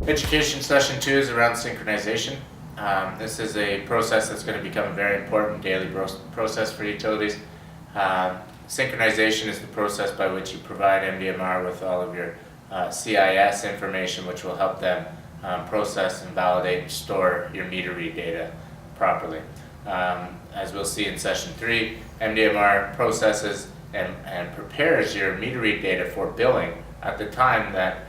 Education Session 2 is around synchronization. This is a process that's going to become a very important daily process for utilities. Synchronization is the process by which you provide MDMR with all of your CIS information, which will help them process and validate and store your meter read data properly. As we'll see in Session 3, MDMR processes and prepares your meter read data for billing at the time that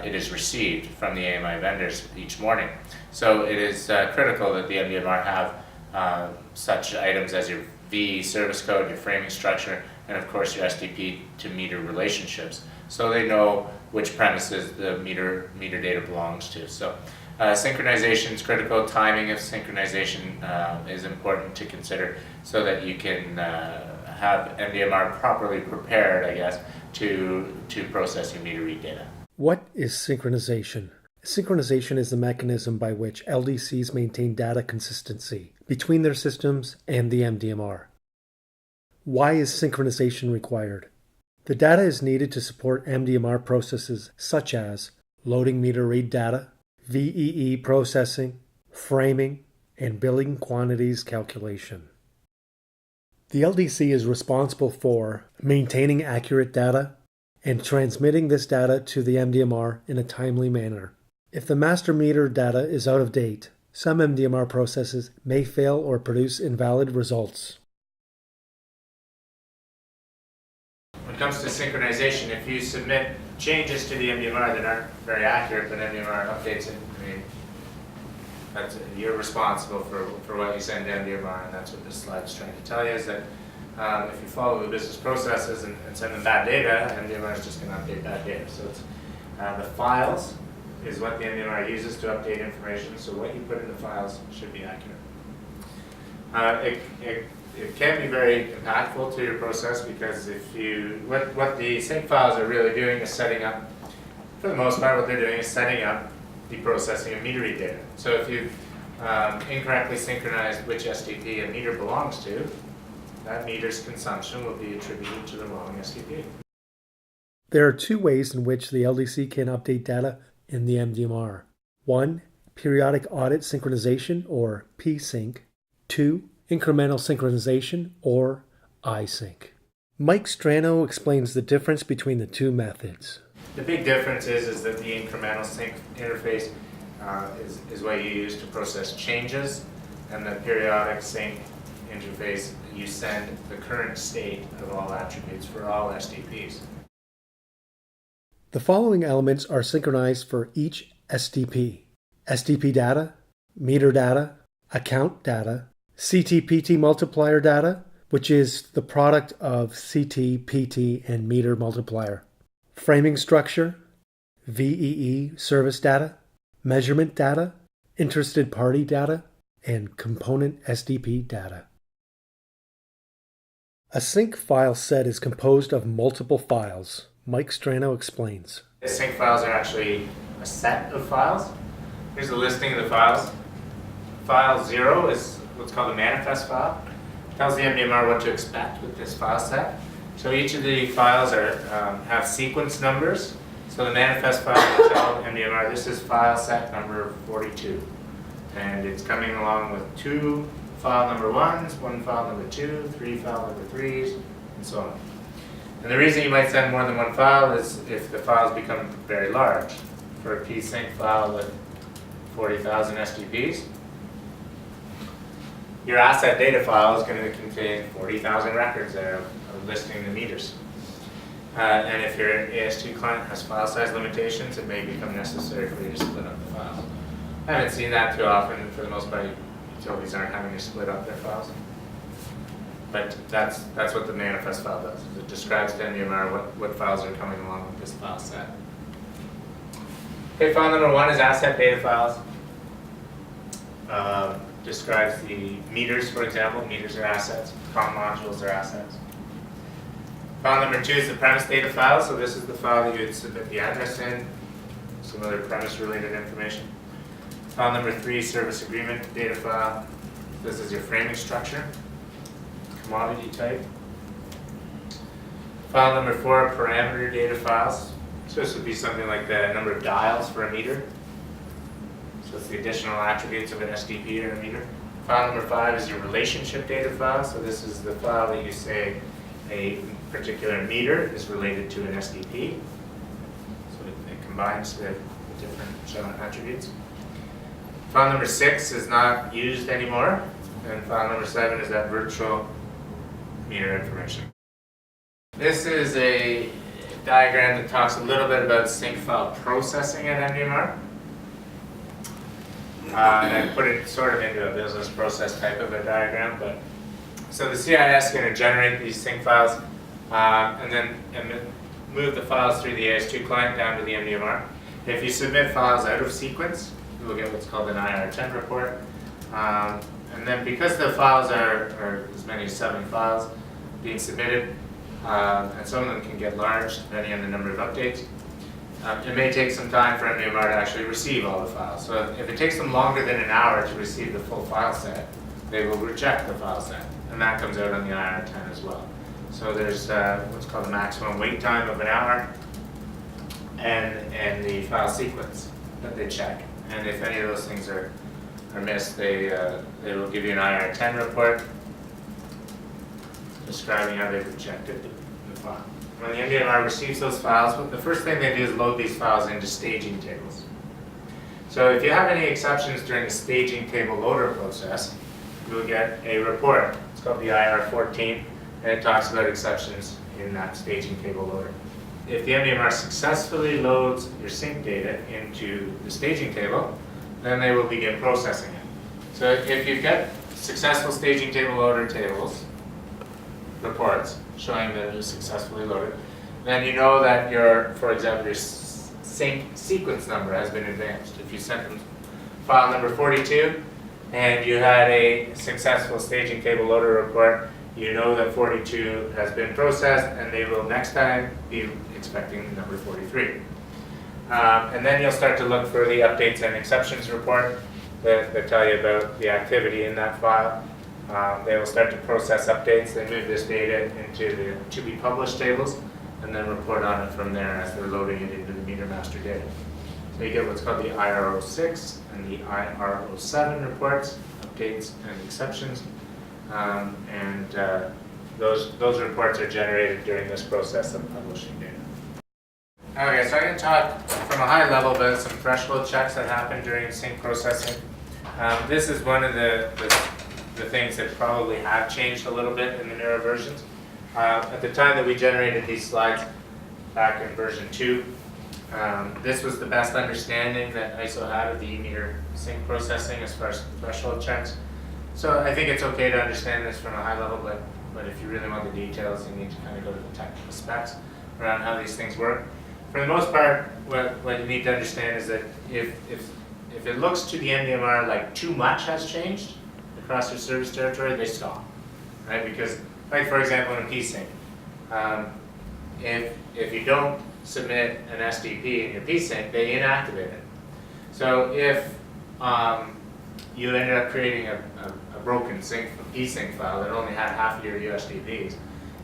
it is received from the AMI vendors each morning. So it is critical that the MDMR have such items as your VE service code, your framing structure, and of course your SDP to meter relationships, so they know which premises the meter data belongs to. So synchronization is critical. Timing of synchronization is important to consider so that you can have MDMR properly prepared, I guess, to process your meter read data. What is synchronization? Synchronization is the mechanism by which LDCs maintain data consistency between their systems and the MDMR. Why is synchronization required? The data is needed to support MDMR processes such as loading meter read data, VEE processing, framing, and billing quantities calculation. The LDC is responsible for maintaining accurate data and transmitting this data to the MDMR in a timely manner. If the master meter data is out of date, some MDMR processes may fail or produce invalid results. When it comes to synchronization, if you submit changes to the MDMR that aren't very accurate, but MDMR updates it, you're responsible for what you send to MDMR, and that's what this slide is trying to tell you, is that if you follow the business processes and send them bad data, MDMR is just going to update bad data. So it's, the files is what the MDMR uses to update information, so what you put in the files should be accurate. It can be very impactful to your process, because if you, what the sync files are really doing is setting up, for the most part what they're doing is setting up the processing of meter read data. So if you've incorrectly synchronized which SDP a meter belongs to, that meter's consumption will be attributed to the wrong SDP. There are two ways in which the LDC can update data in the MDMR. 1. Periodic audit synchronization, or PSync. 2. Incremental synchronization, or iSync. Mike Strano explains the difference between the two methods. The big difference is that the incremental sync interface is what you use to process changes, and the periodic sync interface, you send the current state of all attributes for all SDPs. The following elements are synchronized for each SDP: SDP data, meter data, account data, CT-PT multiplier data, which is the product of CT, PT, and meter multiplier, framing structure, VEE service data, measurement data, interested party data, and component SDP data. A sync file set is composed of multiple files. Mike Strano explains. The sync files are actually a set of files. Here's a listing of the files. File 0 is what's called a manifest file. It tells the MDMR what to expect with this file set. So each of the files have sequence numbers. So the manifest file will tell MDMR this is file set number 42. And it's coming along with 2 file number 1s, 1 file number 2, 3 file number 3s, and so on. And the reason you might send more than one file is if the files become very large. For a PSync file with 40,000 SDPs, your asset data file is going to contain 40,000 records there of listing the meters. And if your AS2 client has file size limitations, it may become necessary for you to split up the files. I haven't seen that too often. For the most part, utilities aren't having to split up their files. But that's what the manifest file does. It describes to MDMR what files are coming along with this file set. Okay, file number 1 is asset data files. Describes the meters, for example. Meters are assets. COM modules are assets. File number 2 is the premise data file. So this is the file that you would submit the address in, some other premise-related information. File number 3, service agreement data file. This is your framing structure, commodity type. File number 4, parameter data files. So this would be something like the number of dials for a meter. So it's the additional attributes of an SDP or a meter. File number 5 is your relationship data file. So this is the file that you say a particular meter is related to an SDP. So it combines the different attributes. File number 6 is not used anymore. And file number 7 is that virtual meter information. This is a diagram that talks a little bit about sync file processing at MDMR. And I put it sort of into a business process type of a diagram, but so the CIS is going to generate these sync files and then move the files through the AS2 client down to the MDMR. If you submit files out of sequence, you will get what's called an IR10 report. And then because the files are as many as 7 files being submitted, and some of them can get large depending on the number of updates, it may take some time for MDMR to actually receive all the files. So if it takes them longer than an hour to receive the full file set, they will reject the file set, and that comes out on the IR10 as well. So there's what's called the maximum wait time of an hour, and the file sequence that they check. And if any of those things are missed, they will give you an IR10 report describing how they've rejected the file. When the MDMR receives those files, the first thing they do is load these files into staging tables. So if you have any exceptions during the staging table loader process, you will get a report. It's called the IR14, and it talks about exceptions in that staging table loader. If the MDMR successfully loads your sync data into the staging table, then they will begin processing it. So if you've got successful staging table loader tables, reports showing that it is successfully loaded, then you know that for example, your sync sequence number has been advanced. If you sent them file number 42 and you had a successful staging table loader report, you know that 42 has been processed, and they will next time be expecting number 43. And then you'll start to look for the updates and exceptions report that tell you about the activity in that file. They will start to process updates. They move this data into the to be published tables and then report on it from there as they're loading it into the meter master data. So you get what's called the IR06 and the IR07 reports, updates and exceptions. Those reports are generated during this process of publishing data. Okay, so I'm going to talk from a high level about some threshold checks that happen during sync processing. This is one of the things that probably have changed a little bit in the newer versions. At the time that we generated these slides, back in version 2, this was the best understanding that ISO had of the e-meter sync processing as far as threshold checks. So I think it's okay to understand this from a high level, but if you really want the details, you need to kind of go to the technical specs around how these things work. For the most part, what you need to understand is that if it looks to the MDMR like too much has changed across your service territory, they stop, right? Because, like for example, in PSync, if you don't submit an SDP in your PSync, they inactivate it. So if you ended up creating a broken PSync file that only had half of your USDPs,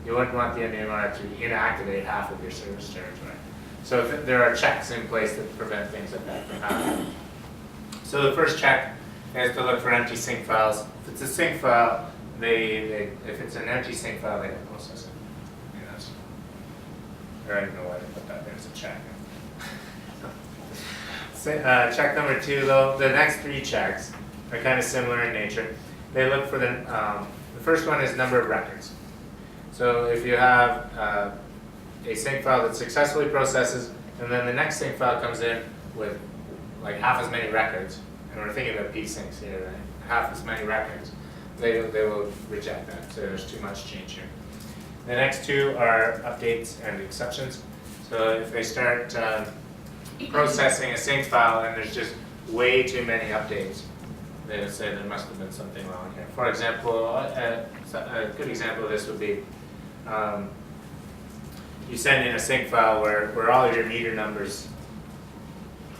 you wouldn't want the MDMR to inactivate half of your service territory. So there are checks in place that prevent things like that from happening. So the first check is to look for empty sync files. If it's a sync file, if it's an empty sync file, they don't process it. I don't even know why they put that there as a check. Check number 2, though, the next 3 checks are kind of similar in nature. They look for the first one is number of records. So if you have a sync file that successfully processes, and then the next sync file comes in with like half as many records, and we're thinking about P-syncs here, right? Half as many records, they will reject that, so there's too much change here. The next 2 are updates and exceptions. So if they start processing a sync file and there's just way too many updates, they would say there must have been something wrong here. For example, a good example of this would be you send in a sync file where all of your meter numbers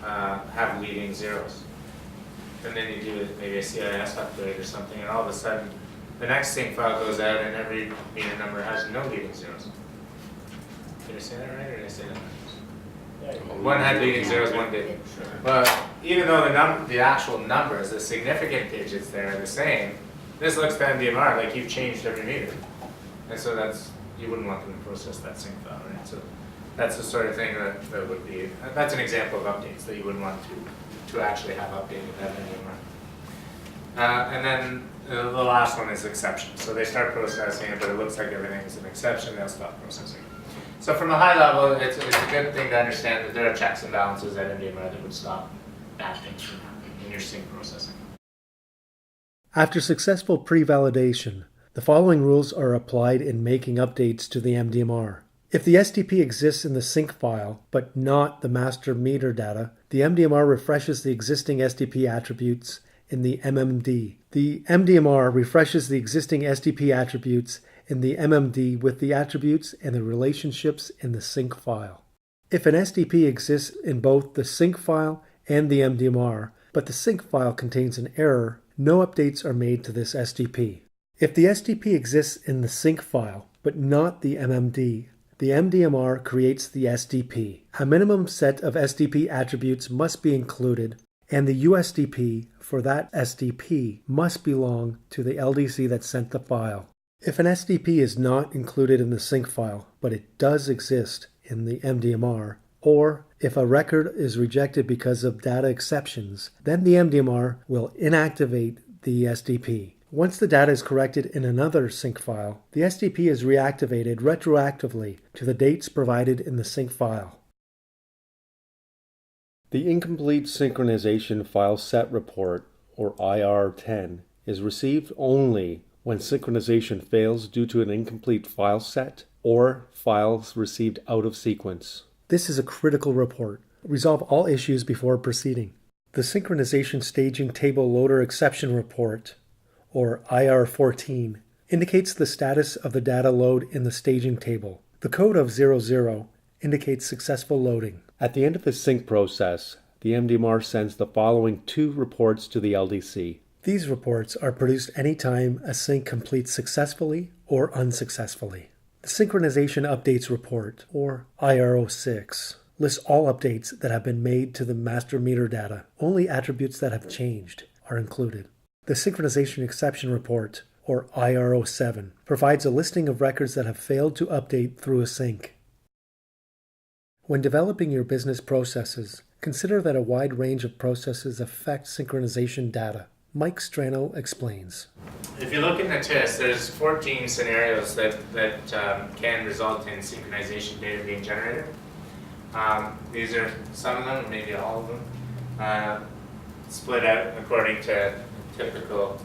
have leading zeros. And then you do maybe a CIS upgrade or something, and all of a sudden the next sync file goes out and every meter number has no leading zeros. Did I say that right, or did I say that right? One had leading zeros, one didn't. But even though the actual numbers, the significant digits there are the same, this looks to MDMR like you've changed every meter. And so you wouldn't want them to process that sync file, right? So that's the sort of thing that would be, that's an example of updates that you wouldn't want to actually have updated that MDMR. And then the last one is exception. So they start processing it, but it looks like everything is an exception, they'll stop processing. So from a high level, it's a good thing to understand that there are checks and balances at MDMR that would stop bad things from happening in your sync processing. After successful pre-validation, the following rules are applied in making updates to the MDMR. If the SDP exists in the sync file, but not the master meter data, the MDMR refreshes the existing SDP attributes in the MMD. The MDMR refreshes the existing SDP attributes in the MMD with the attributes and the relationships in the sync file. If an SDP exists in both the sync file and the MDMR, but the sync file contains an error, no updates are made to this SDP. If the SDP exists in the sync file, but not the MMD, the MDMR creates the SDP. A minimum set of SDP attributes must be included, and the USDP for that SDP must belong to the LDC that sent the file. If an SDP is not included in the sync file, but it does exist in the MDMR, or if a record is rejected because of data exceptions, then the MDMR will inactivate the SDP. Once the data is corrected in another sync file, the SDP is reactivated retroactively to the dates provided in the sync file. The Incomplete Synchronization File Set Report, or IR10, is received only when synchronization fails due to an incomplete file set or files received out of sequence. This is a critical report. Resolve all issues before proceeding. The Synchronization Staging Table Loader Exception Report, or IR14, indicates the status of the data load in the staging table. The code of 00 indicates successful loading. At the end of the sync process, the MDMR sends the following two reports to the LDC. These reports are produced anytime a sync completes successfully or unsuccessfully. The Synchronization Updates Report, or IR06, lists all updates that have been made to the master meter data. Only attributes that have changed are included. The Synchronization Exception Report, or IR07, provides a listing of records that have failed to update through a sync. When developing your business processes, consider that a wide range of processes affect synchronization data. Mike Strano explains. If you look in the TIS, there's 14 scenarios that can result in synchronization data being generated. These are some of them, maybe all of them, split out according to typical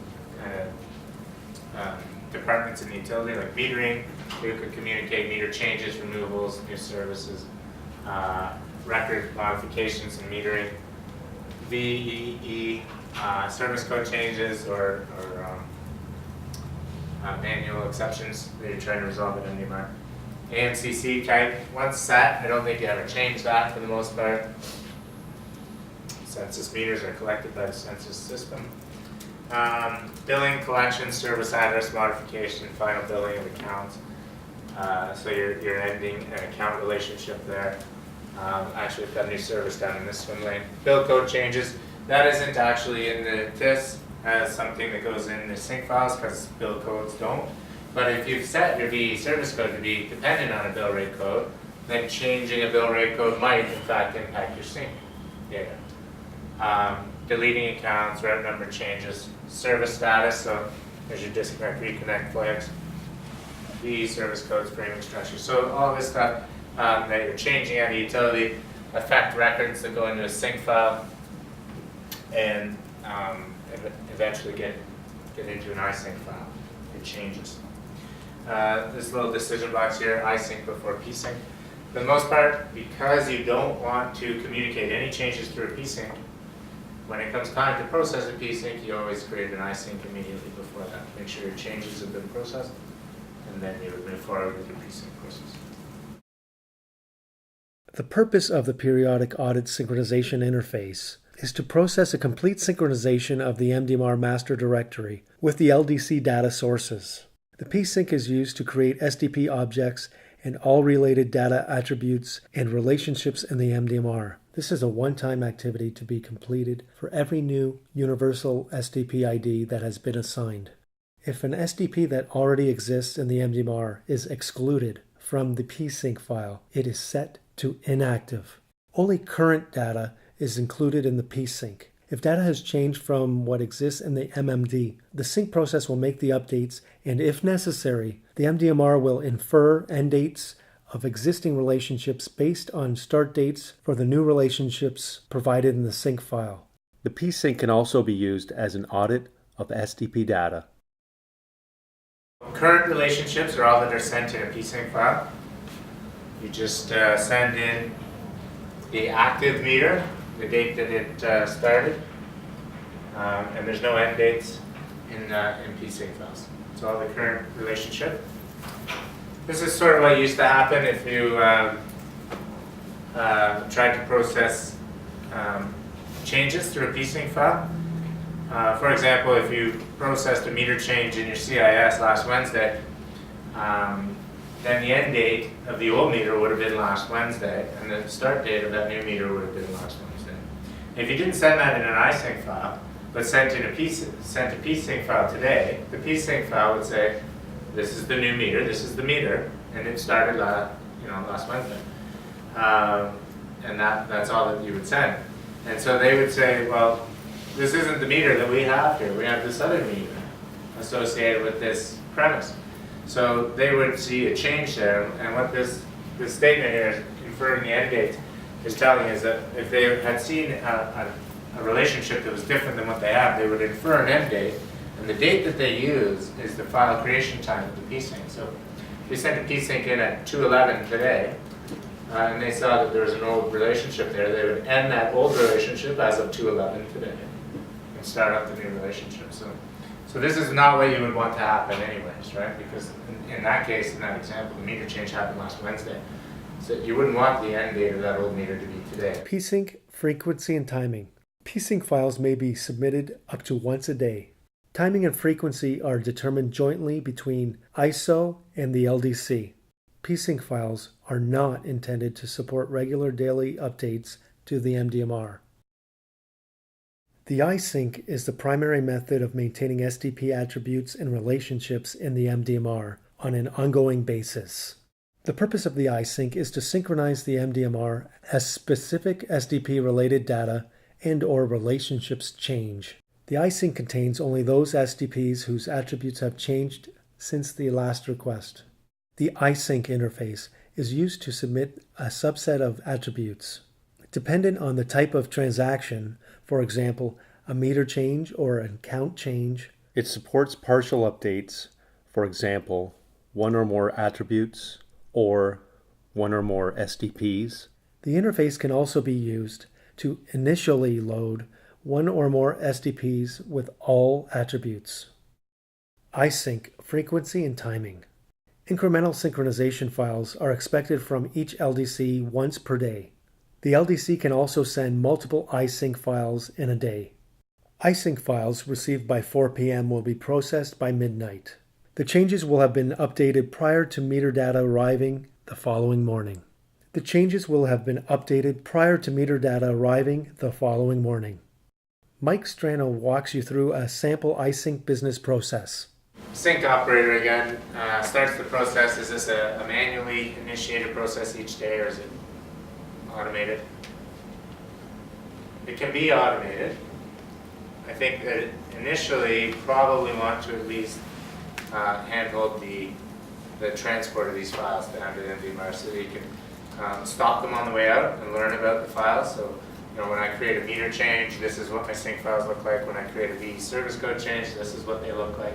departments in the utility, like metering. You could communicate meter changes, removals, new services, record modifications and metering, VEE, service code changes or manual exceptions that you're trying to resolve at MDMR. AMCC type, once set, I don't think you ever change that for the most part. Census meters are collected by the census system. Billing, collection, service address modification, final billing of accounts. So you're ending an account relationship there. Actually, we've got a new service down in this swim lane. Bill code changes. That isn't actually in the TIS as something that goes in the sync files because bill codes don't. But if you've set your VE service code to be dependent on a bill rate code, then changing a bill rate code might in fact impact your sync data. Deleting accounts, route number changes, service status, so there's your disconnect, reconnect flags, VE service codes, framing structure. So all this stuff that you're changing at a utility affect records that go into a sync file and eventually get into an iSync file. It changes. This little decision box here, iSync before pSync. For the most part, because you don't want to communicate any changes through a pSync, when it comes time to process a pSync, you always create an iSync immediately before that. Make sure your changes have been processed, and then you would move forward with your pSync process. The purpose of the Periodic Audit Synchronization Interface is to process a complete synchronization of the MDMR master directory with the LDC data sources. The pSync is used to create SDP objects and all related data attributes and relationships in the MDMR. This is a one-time activity to be completed for every new universal SDP ID that has been assigned. If an SDP that already exists in the MDMR is excluded from the psync file, it is set to inactive. Only current data is included in the psync. If data has changed from what exists in the MMD, the sync process will make the updates, and if necessary, the MDMR will infer end dates of existing relationships based on start dates for the new relationships provided in the sync file. The psync can also be used as an audit of SDP data. Current relationships are all that are sent in a psync file. You just send in the active meter, the date that it started, and there's no end dates in psync files. It's all the current relationship. This is sort of what used to happen if you tried to process changes through a psync file. For example, if you processed a meter change in your CIS last Wednesday, then the end date of the old meter would have been last Wednesday, and the start date of that new meter would have been last Wednesday. If you didn't send that in an iSync file, but sent a psync file today, the psync file would say, this is the new meter, this is the meter, and it started last Wednesday. And that's all that you would send. And so they would say, well, this isn't the meter that we have here. We have this other meter associated with this premise. So they would see a change there. And what this statement here, inferring the end date, is telling is that if they had seen a relationship that was different than what they have, they would infer an end date. And the date that they use is the file creation time of the psync. So if we sent a psync in at 2:11 today, and they saw that there was an old relationship there, they would end that old relationship as of 2:11 today and start up the new relationship. So this is not what you would want to happen anyways, right? Because in that case, in that example, the meter change happened last Wednesday. So you wouldn't want the end date of that old meter to be today. Psync frequency and timing. Psync files may be submitted up to once a day. Timing and frequency are determined jointly between ISO and the LDC. Psync files are not intended to support regular daily updates to the MDMR. The iSync is the primary method of maintaining SDP attributes and relationships in the MDMR on an ongoing basis. The purpose of the iSync is to synchronize the MDMR as specific SDP-related data and/or relationships change. The iSync contains only those SDPs whose attributes have changed since the last request. The iSync interface is used to submit a subset of attributes. Dependent on the type of transaction, for example, a meter change or an account change, it supports partial updates, for example, one or more attributes or one or more SDPs. The interface can also be used to initially load one or more SDPs with all attributes. iSync frequency and timing. Incremental synchronization files are expected from each LDC once per day. The LDC can also send multiple iSync files in a day. iSync files received by 4 p.m. will be processed by midnight. The changes will have been updated prior to meter data arriving the following morning. The changes will have been updated prior to meter data arriving the following morning. Mike Strano walks you through a sample iSync business process. Sync operator again starts the process. Is this a manually initiated process each day, or is it automated? It can be automated. I think that initially you probably want to at least handhold the transport of these files down to the MDMR so that you can stop them on the way out and learn about the files. So, when I create a meter change, this is what my sync files look like. When I create a V service code change, this is what they look like.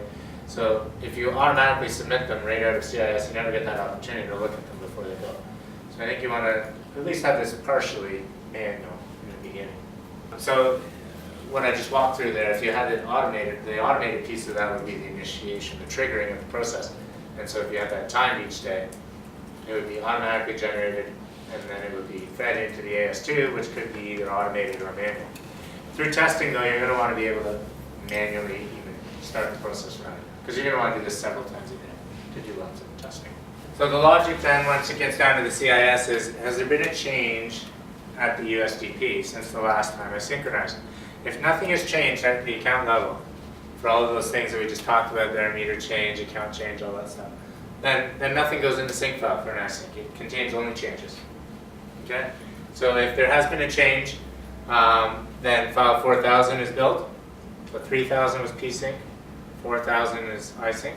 So if you automatically submit them right out of CIS, you never get that opportunity to look at them before they go. So I think you want to at least have this partially manual in the beginning. So what I just walked through there, if you had it automated, the automated piece of that would be the initiation, the triggering of the process. And so if you had that timed each day, it would be automatically generated, and then it would be fed into the AS2, which could be either automated or manual. Through testing, though, you're going to want to be able to manually even start the process running, because you're going to want to do this several times a day to do lots of testing. So So the logic then, once it gets down to the CIS, is has there been a change at the USDP since the last time I synchronized? If nothing has changed at the account level, for all of those things that we just talked about there, meter change, account change, all that stuff, then nothing goes in the sync file for an async. It contains only changes. Okay? So if there has been a change, then file 4000 is built, but 3000 was psync, 4000 is isync.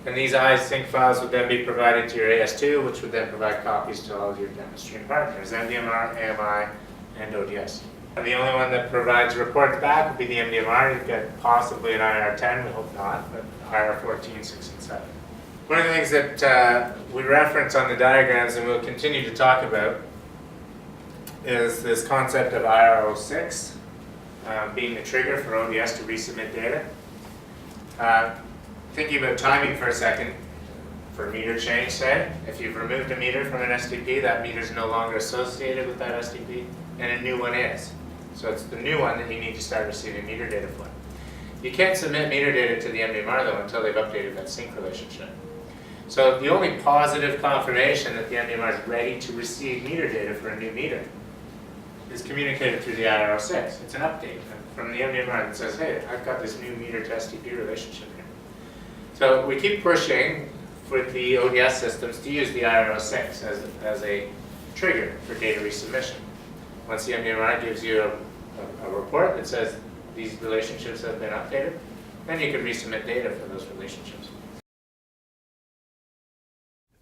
And these isync files would then be provided to your AS2, which would then provide copies to all of your downstream partners, MDMR, AMI, and ODS. And the only one that provides reports back would be the MDMR. You've got possibly an IR10, we hope not, but IR14, 6, and 7. One of the things that we reference on the diagrams and we'll continue to talk about is this concept of IR06 being the trigger for ODS to resubmit data. Thinking about timing for a second, for meter change, say, if you've removed a meter from an SDP, that meter is no longer associated with that SDP, and a new one is. So it's the new one that you need to start receiving meter data for. You can't submit meter data to the MDMR though until they've updated that sync relationship. So the only positive confirmation that the MDMR is ready to receive meter data for a new meter is communicated through the IR06. It's an update from the MDMR that says, hey, I've got this new meter to SDP relationship here. So we keep pushing for the ODS systems to use the IR06 as a trigger for data resubmission. Once the MDMR gives you a report that says these relationships have been updated, then you can resubmit data for those relationships.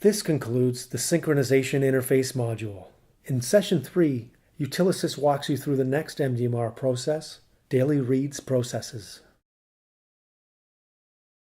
This concludes the Synchronization Interface module. In Session 3, Utilysys walks you through the next MDMR process, Daily Reads Processes.